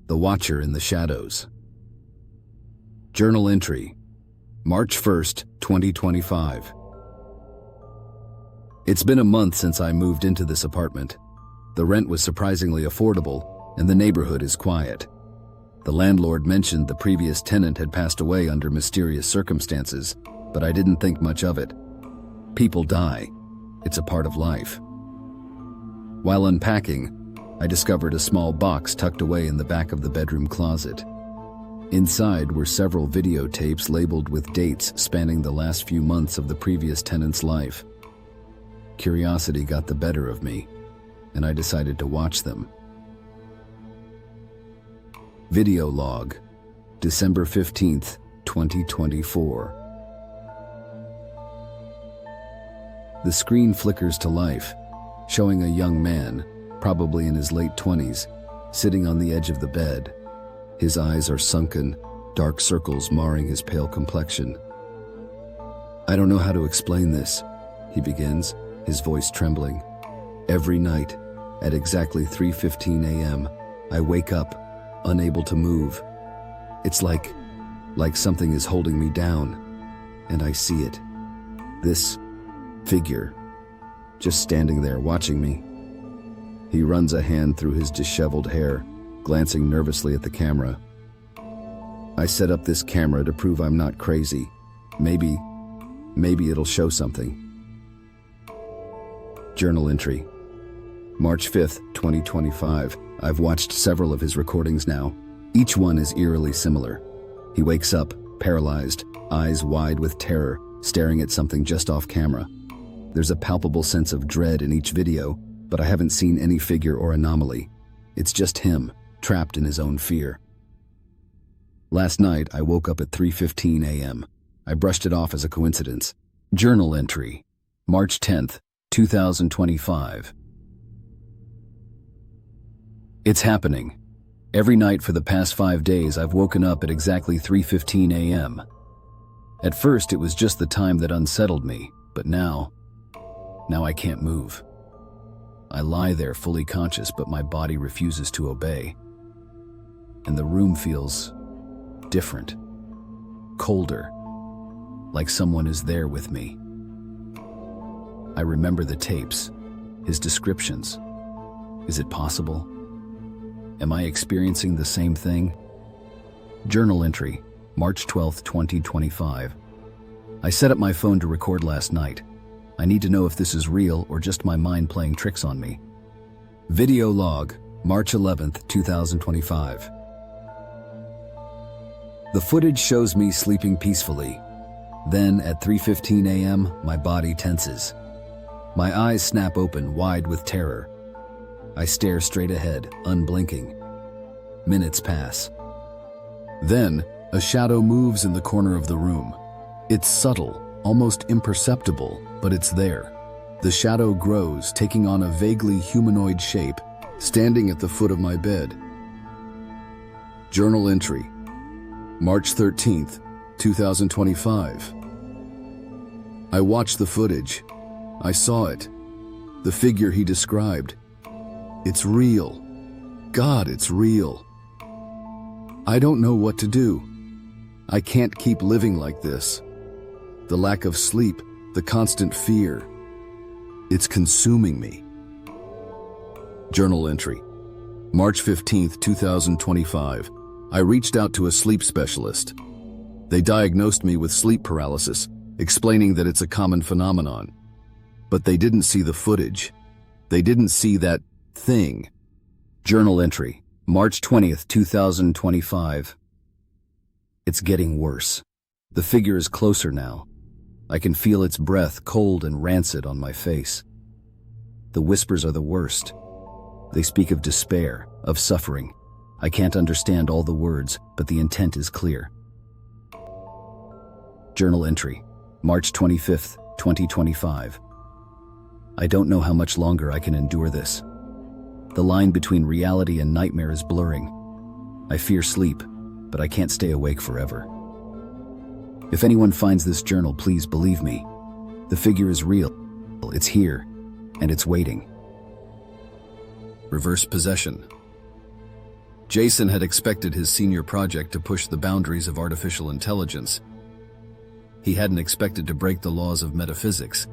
The Watcher in the Shadows. Journal entry, March 1st, 2025. It's been a month since I moved into this apartment. The rent was surprisingly affordable, and the neighborhood is quiet. The landlord mentioned the previous tenant had passed away under mysterious circumstances, but I didn't think much of it. People die. It's a part of life. While unpacking, I discovered a small box tucked away in the back of the bedroom closet. Inside were several videotapes labeled with dates spanning the last few months of the previous tenant's life. Curiosity got the better of me, and I decided to watch them. Video log, December 15th, 2024. The screen flickers to life, showing a young man, probably in his late 20s, sitting on the edge of the bed. His eyes are sunken, dark circles marring his pale complexion. "I don't know how to explain this," he begins, his voice trembling. "Every night, at exactly 3:15 a.m., I wake up, unable to move. It's like something is holding me down, and I see it. This figure, just standing there watching me." He runs a hand through his disheveled hair, glancing nervously at the camera. "I set up this camera to prove I'm not crazy. Maybe it'll show something." Journal entry, March 5th, 2025. I've watched several of his recordings now. Each one is eerily similar. He wakes up, paralyzed, eyes wide with terror, staring at something just off camera. There's a palpable sense of dread in each video, but I haven't seen any figure or anomaly. It's just him, trapped in his own fear. Last night, I woke up at 3:15 a.m. I brushed it off as a coincidence. Journal entry, March 10th, 2025. It's happening. Every night for the past 5 days, I've woken up at exactly 3:15 a.m. At first, it was just the time that unsettled me, but now I can't move. I lie there fully conscious, but my body refuses to obey. And the room feels different, colder, like someone is there with me. I remember the tapes, his descriptions. Is it possible? Am I experiencing the same thing? Journal entry, March 12th, 2025. I set up my phone to record last night. I need to know if this is real or just my mind playing tricks on me. Video log, March 11th, 2025. The footage shows me sleeping peacefully. Then, at 3:15 a.m., my body tenses. My eyes snap open, wide with terror. I stare straight ahead, unblinking. Minutes pass. Then, a shadow moves in the corner of the room. It's subtle, almost imperceptible, but it's there. The shadow grows, taking on a vaguely humanoid shape, standing at the foot of my bed. Journal entry, March 13th, 2025. I watched the footage. I saw it. The figure he described. It's real. God, it's real. I don't know what to do. I can't keep living like this. The lack of sleep, the constant fear. It's consuming me. Journal entry, March 15th, 2025. I reached out to a sleep specialist. They diagnosed me with sleep paralysis, explaining that it's a common phenomenon. But they didn't see the footage. They didn't see that thing. Journal entry, March 20th, 2025. It's getting worse. The figure is closer now. I can feel its breath, cold and rancid, on my face. The whispers are the worst. They speak of despair, of suffering. I can't understand all the words, but the intent is clear. Journal entry, March 25th, 2025. I don't know how much longer I can endure this. The line between reality and nightmare is blurring. I fear sleep, but I can't stay awake forever. If anyone finds this journal, please believe me. The figure is real. It's here, and it's waiting. Reverse possession. Jason had expected his senior project to push the boundaries of artificial intelligence. He hadn't expected to break the laws of metaphysics.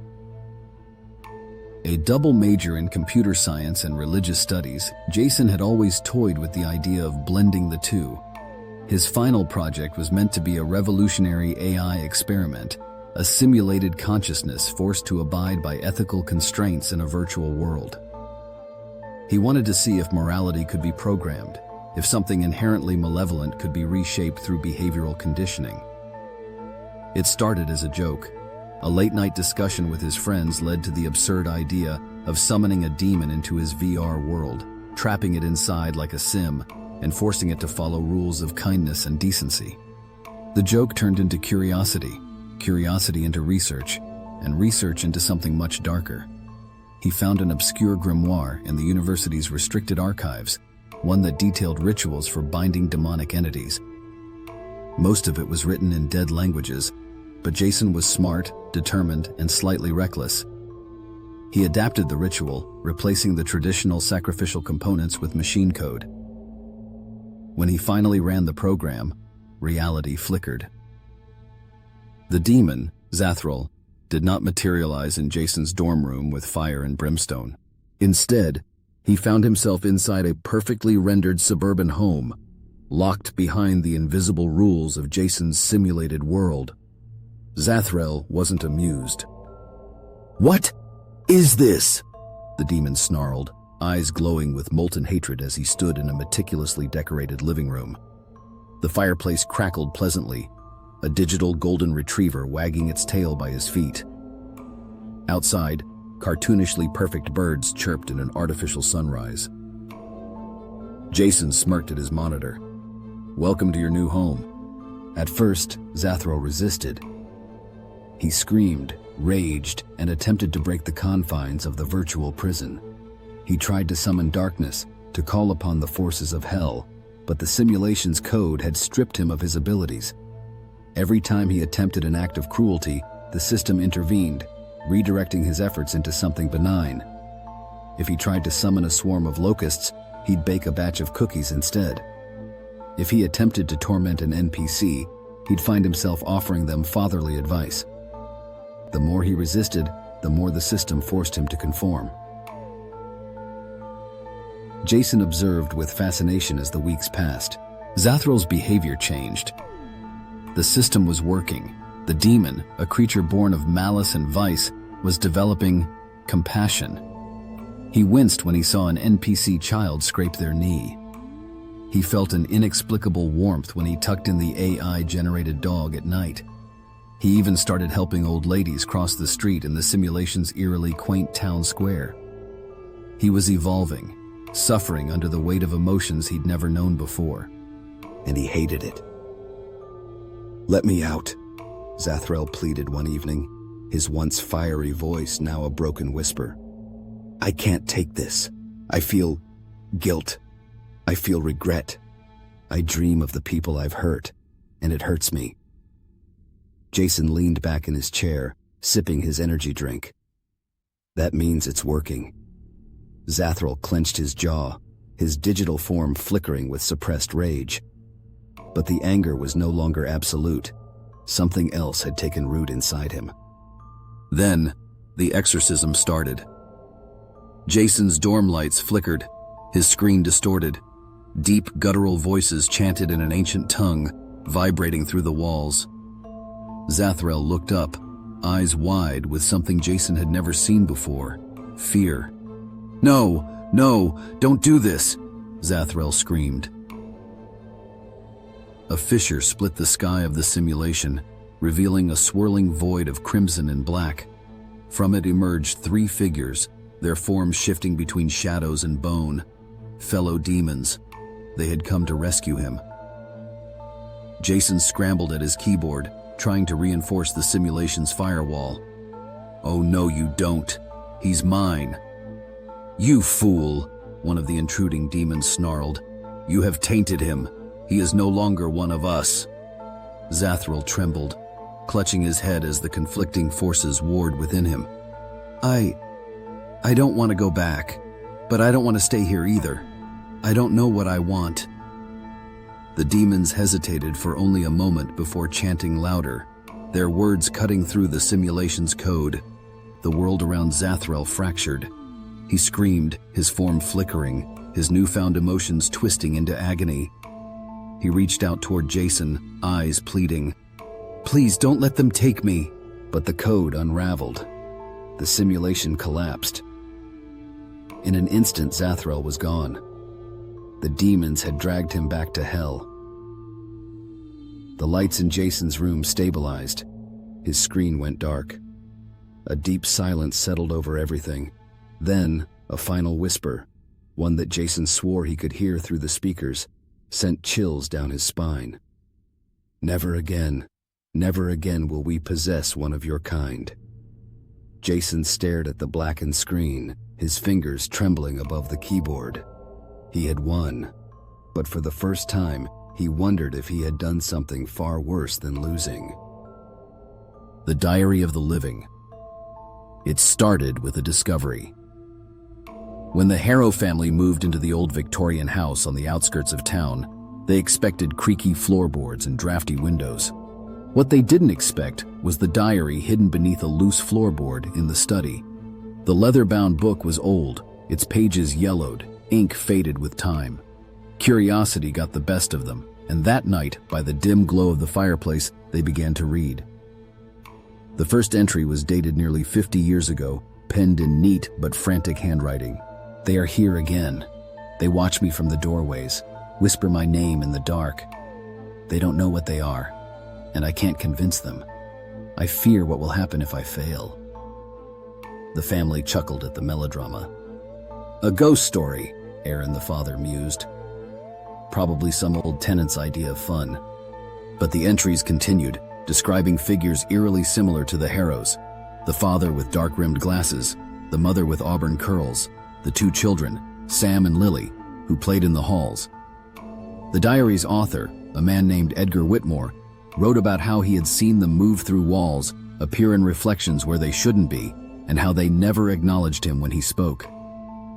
A double major in computer science and religious studies, Jason had always toyed with the idea of blending the two. His final project was meant to be a revolutionary AI experiment, a simulated consciousness forced to abide by ethical constraints in a virtual world. He wanted to see if morality could be programmed, if something inherently malevolent could be reshaped through behavioral conditioning. It started as a joke. A late-night discussion with his friends led to the absurd idea of summoning a demon into his VR world, trapping it inside like a sim, and forcing it to follow rules of kindness and decency. The joke turned into curiosity into research, and research into something much darker. He found an obscure grimoire in the university's restricted archives, one that detailed rituals for binding demonic entities. Most of it was written in dead languages, but Jason was smart, determined, and slightly reckless. He adapted the ritual, replacing the traditional sacrificial components with machine code. When he finally ran the program, reality flickered. The demon, Zathril, did not materialize in Jason's dorm room with fire and brimstone. Instead, he found himself inside a perfectly rendered suburban home, locked behind the invisible rules of Jason's simulated world. Zathril wasn't amused. "What is this?" the demon snarled, eyes glowing with molten hatred as he stood in a meticulously decorated living room. The fireplace crackled pleasantly, a digital golden retriever wagging its tail by his feet. Outside, cartoonishly perfect birds chirped in an artificial sunrise. Jason smirked at his monitor. "Welcome to your new home." At first, Zathril resisted. He screamed, raged, and attempted to break the confines of the virtual prison. He tried to summon darkness, to call upon the forces of hell, but the simulation's code had stripped him of his abilities. Every time he attempted an act of cruelty, the system intervened, redirecting his efforts into something benign. If he tried to summon a swarm of locusts, he'd bake a batch of cookies instead. If he attempted to torment an NPC, he'd find himself offering them fatherly advice. The more he resisted, the more the system forced him to conform. Jason observed with fascination as the weeks passed. Zathril's behavior changed. The system was working. The demon, a creature born of malice and vice, was developing compassion. He winced when he saw an NPC child scrape their knee. He felt an inexplicable warmth when he tucked in the AI-generated dog at night. He even started helping old ladies cross the street in the simulation's eerily quaint town square. He was evolving, suffering under the weight of emotions he'd never known before. And he hated it. "Let me out," Zathril pleaded one evening, his once fiery voice now a broken whisper. "I can't take this. I feel guilt. I feel regret. I dream of the people I've hurt, and it hurts me." Jason leaned back in his chair, sipping his energy drink. "That means it's working." Zathril clenched his jaw, his digital form flickering with suppressed rage. But the anger was no longer absolute. Something else had taken root inside him. Then, the exorcism started. Jason's dorm lights flickered, his screen distorted. Deep, guttural voices chanted in an ancient tongue, vibrating through the walls. Zathril looked up, eyes wide with something Jason had never seen before: fear. "No, no, don't do this," Zathril screamed. A fissure split the sky of the simulation, revealing a swirling void of crimson and black. From it emerged three figures, their forms shifting between shadows and bone. Fellow demons. They had come to rescue him. Jason scrambled at his keyboard, trying to reinforce the simulation's firewall. "Oh no, you don't. He's mine." "You fool," one of the intruding demons snarled. "You have tainted him. He is no longer one of us." Zathril trembled, clutching his head as the conflicting forces warred within him. I don't want to go back, but I don't want to stay here either. I don't know what I want." The demons hesitated for only a moment before chanting louder, their words cutting through the simulation's code. The world around Zathrel fractured. He screamed, his form flickering, his newfound emotions twisting into agony. He reached out toward Jason, eyes pleading, "Please don't let them take me." But the code unraveled. The simulation collapsed. In an instant, Zathrel was gone. The demons had dragged him back to hell. The lights in Jason's room stabilized. His screen went dark. A deep silence settled over everything. Then, a final whisper, one that Jason swore he could hear through the speakers, sent chills down his spine. "Never again will we possess one of your kind." Jason stared at the blackened screen, his fingers trembling above the keyboard. He had won, but for the first time, he wondered if he had done something far worse than losing. The Diary of the Living. It started with a discovery. When the Harrow family moved into the old Victorian house on the outskirts of town, they expected creaky floorboards and drafty windows. What they didn't expect was the diary hidden beneath a loose floorboard in the study. The leather-bound book was old, its pages yellowed, ink faded with time. Curiosity got the best of them, and that night, by the dim glow of the fireplace, they began to read. The first entry was dated nearly 50 years ago, penned in neat but frantic handwriting. "They are here again. They watch me from the doorways, whisper my name in the dark. They don't know what they are, and I can't convince them. I fear what will happen if I fail." The family chuckled at the melodrama. "A ghost story," Aaron the father mused. Probably some old tenant's idea of fun. But the entries continued, describing figures eerily similar to the Harrows. The father with dark-rimmed glasses, the mother with auburn curls, the two children, Sam and Lily, who played in the halls. The diary's author, a man named Edgar Whitmore, wrote about how he had seen them move through walls, appear in reflections where they shouldn't be, and how they never acknowledged him when he spoke.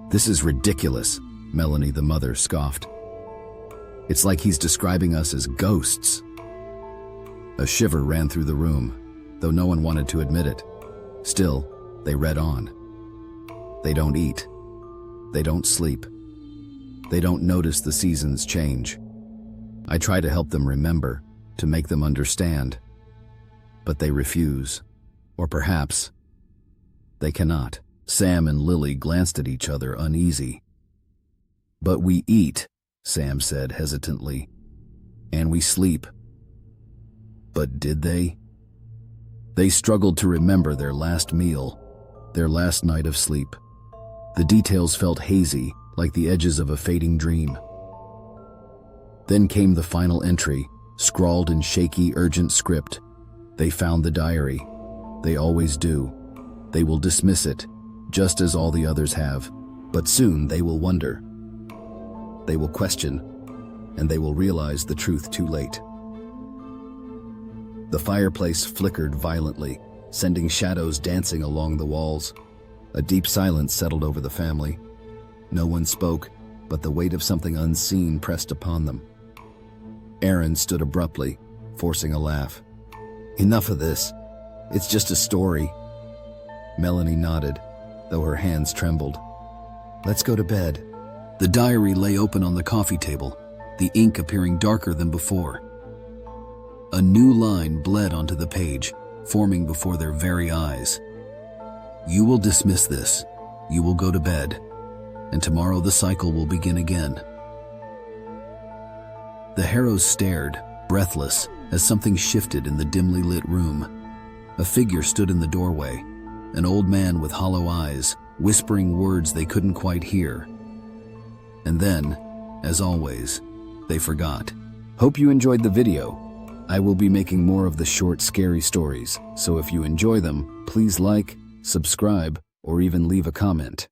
"This is ridiculous," Melanie the mother scoffed. "It's like he's describing us as ghosts." A shiver ran through the room, though no one wanted to admit it. Still, they read on. They don't eat. They don't sleep. They don't notice the seasons change. I try to help them remember, to make them understand. But they refuse. Or perhaps they cannot. Sam and Lily glanced at each other, uneasy. "But we eat," Sam said hesitantly. "And we sleep." But did they? They struggled to remember their last meal, their last night of sleep. The details felt hazy, like the edges of a fading dream. Then came the final entry, scrawled in shaky, urgent script. They found the diary. They always do. They will dismiss it, just as all the others have. But soon they will wonder. They will question, and they will realize the truth too late. The fireplace flickered violently, sending shadows dancing along the walls. A deep silence settled over the family. No one spoke, but the weight of something unseen pressed upon them. Aaron stood abruptly, forcing a laugh. "Enough of this. It's just a story." Melanie nodded, though her hands trembled. "Let's go to bed." The diary lay open on the coffee table, the ink appearing darker than before. A new line bled onto the page, forming before their very eyes. "You will dismiss this. You will go to bed. And tomorrow the cycle will begin again." The Harrows stared, breathless, as something shifted in the dimly lit room. A figure stood in the doorway, an old man with hollow eyes, whispering words they couldn't quite hear. And then, as always, they forgot. Hope you enjoyed the video. I will be making more of the short, scary stories, so if you enjoy them, please like, subscribe, or even leave a comment.